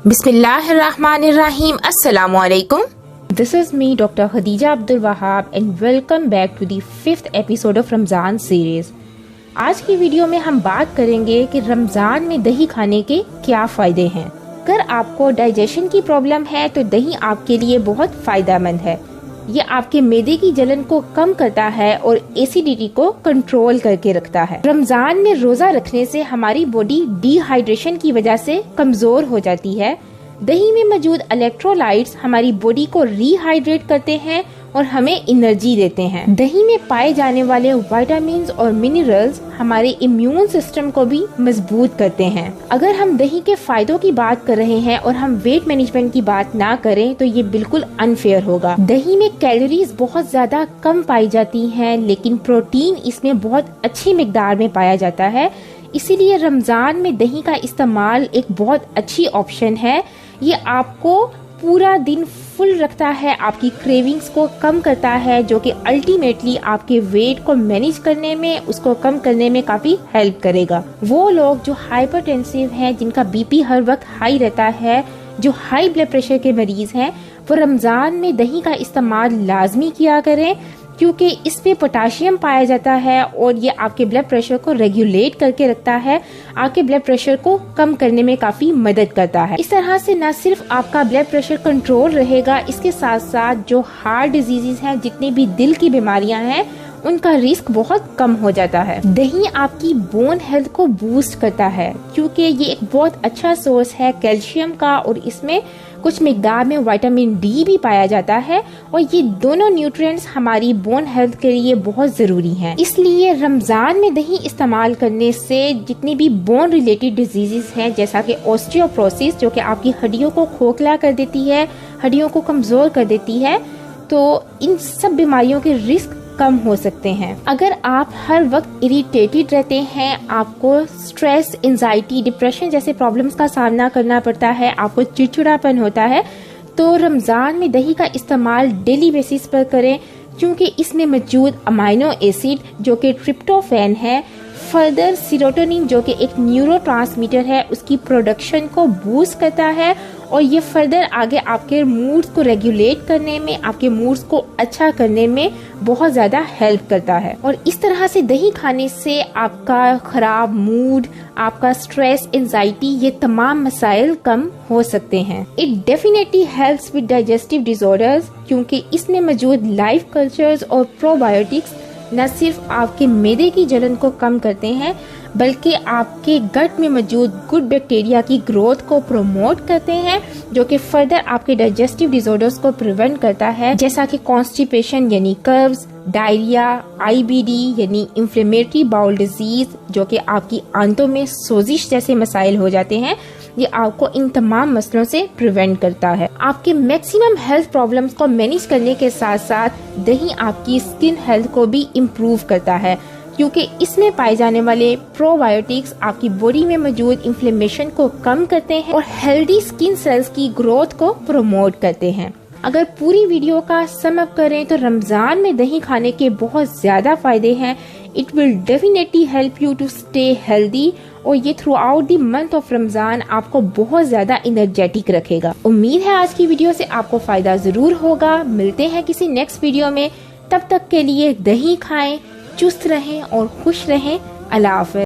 Bismillahirrahmanirrahim. Assalamu alaikum. This is me, Dr. Khadija Abdul Wahab, and welcome back to the 5th episode of Ramzan series. आज की video में हम बात करेंगे कि रमज़ान में दही खाने के क्या फ़ायदे हैं। अगर आपको डाइजेशन की प्रॉब्लम है तो दही आपके लिए बहुत फ़ायदेमंद है। ये आपके मैदे की जलन को कम करता है और एसिडिटी को कंट्रोल करके रखता है। रमज़ान में रोज़ा रखने से हमारी बॉडी डिहाइड्रेशन की वजह से कमज़ोर हो जाती है। दही में मौजूद इलेक्ट्रोलाइट्स हमारी बॉडी को रिहाइड्रेट करते हैं और हमें एनर्जी देते हैं। दही में पाए जाने वाले विटामिन्स और मिनरल्स हमारे इम्यून सिस्टम को भी मजबूत करते हैं। अगर हम दही के फायदों की बात कर रहे हैं और हम वेट मैनेजमेंट की बात ना करें तो ये बिल्कुल अनफेयर होगा। दही में कैलोरीज बहुत ज्यादा कम पाई जाती हैं, लेकिन प्रोटीन इसमें बहुत अच्छी मिकदार में पाया जाता है। इसीलिए रमजान में दही का इस्तेमाल एक बहुत अच्छी ऑप्शन है। ये आपको पूरा दिन फुल रखता है, आपकी क्रेविंग्स को कम करता है, जो कि अल्टीमेटली आपके वेट को मैनेज करने में, उसको कम करने में काफी हेल्प करेगा। वो लोग जो हाइपरटेंसिव हैं, जिनका बीपी हर वक्त हाई रहता है, जो हाई ब्लड प्रेशर के मरीज हैं, वो रमजान में दही का इस्तेमाल लाजमी किया करें, क्योंकि इसमें पोटाशियम पाया जाता है और ये आपके ब्लड प्रेशर को रेगुलेट करके रखता है, आपके ब्लड प्रेशर को कम करने में काफी मदद करता है। इस तरह से न सिर्फ आपका ब्लड प्रेशर कंट्रोल रहेगा, इसके साथ साथ जो हार्ट डिजीजेस हैं, जितनी भी दिल की बीमारियां हैं, उनका रिस्क बहुत कम हो जाता है। दही आपकी बोन हेल्थ को बूस्ट करता है, क्योंकि ये एक बहुत अच्छा सोर्स है कैल्शियम का और इसमें कुछ मिकदार में विटामिन डी भी पाया जाता है और ये दोनों न्यूट्रिएंट्स हमारी बोन हेल्थ के लिए बहुत जरूरी हैं। इसलिए रमजान में दही इस्तेमाल करने से जितनी भी बोन रिलेटेड डिजीजेस हैं, जैसा कि ऑस्टियोपोरोसिस, जो कि आपकी हड्डियों को खोखला कर देती है, हड्डियों को कमजोर कर देती है, तो इन सब बीमारियों के रिस्क कम हो सकते हैं। अगर आप हर वक्त इरिटेटेड रहते हैं, आपको स्ट्रेस, एंजाइटी, डिप्रेशन जैसे प्रॉब्लम्स का सामना करना पड़ता है, आपको चिड़चिड़ापन होता है, तो रमजान में दही का इस्तेमाल डेली बेसिस पर करें, क्योंकि इसमें मौजूद अमाइनो एसिड जो कि ट्रिप्टोफैन है, फर्दर सीरोटोनिन जो कि एक न्यूरोट्रांसमीटर है, उसकी प्रोडक्शन को बूस्ट करता है और ये फर्दर आगे आपके मूड्स को रेगुलेट करने में, आपके मूड्स को अच्छा करने में बहुत ज्यादा हेल्प करता है। और इस तरह से दही खाने से आपका खराब मूड, आपका स्ट्रेस, एंजाइटी, ये तमाम मसाइल कम हो सकते हैं। It definitely helps with digestive disorders, क्योंकि इसमें मौजूद लाइफ कल्चर्स और प्रोबायोटिक्स न सिर्फ आपके मैदे की जलन को कम करते हैं, बल्कि आपके गट में मौजूद गुड बैक्टीरिया की ग्रोथ को प्रमोट करते हैं, जो कि फर्दर आपके डाइजेस्टिव डिसऑर्डर्स को प्रिवेंट करता है, जैसा कि कॉन्स्टिपेशन यानी कर्व्स, डायरिया, IBD यानी इंफ्लेमेटरी बाउल डिजीज, जो कि आपकी आंतों में सोजिश जैसे मसाइल हो जाते हैं, ये आपको इन तमाम मसलों से प्रिवेंट करता है। आपके मैक्सिमम हेल्थ प्रॉब्लम्स को मैनेज करने के साथ साथ दही आपकी स्किन हेल्थ को भी इम्प्रूव करता है, क्योंकि इसमें पाए जाने वाले प्रोबायोटिक्स आपकी बॉडी में मौजूद इन्फ्लेमेशन को कम करते हैं और हेल्दी स्किन सेल्स की ग्रोथ को प्रमोट करते हैं। अगर पूरी वीडियो का सम अप करें तो रमजान में दही खाने के बहुत ज्यादा फायदे हैं। It will definitely help you to stay healthy और ये throughout the month of Ramzan आपको बहुत ज्यादा एनर्जेटिक रखेगा। उम्मीद है आज की वीडियो से आपको फायदा जरूर होगा। मिलते हैं किसी नेक्स्ट वीडियो में, तब तक के लिए दही खाएं, चुस्त रहें और खुश रहें। अल्लाह हाफ़िज़।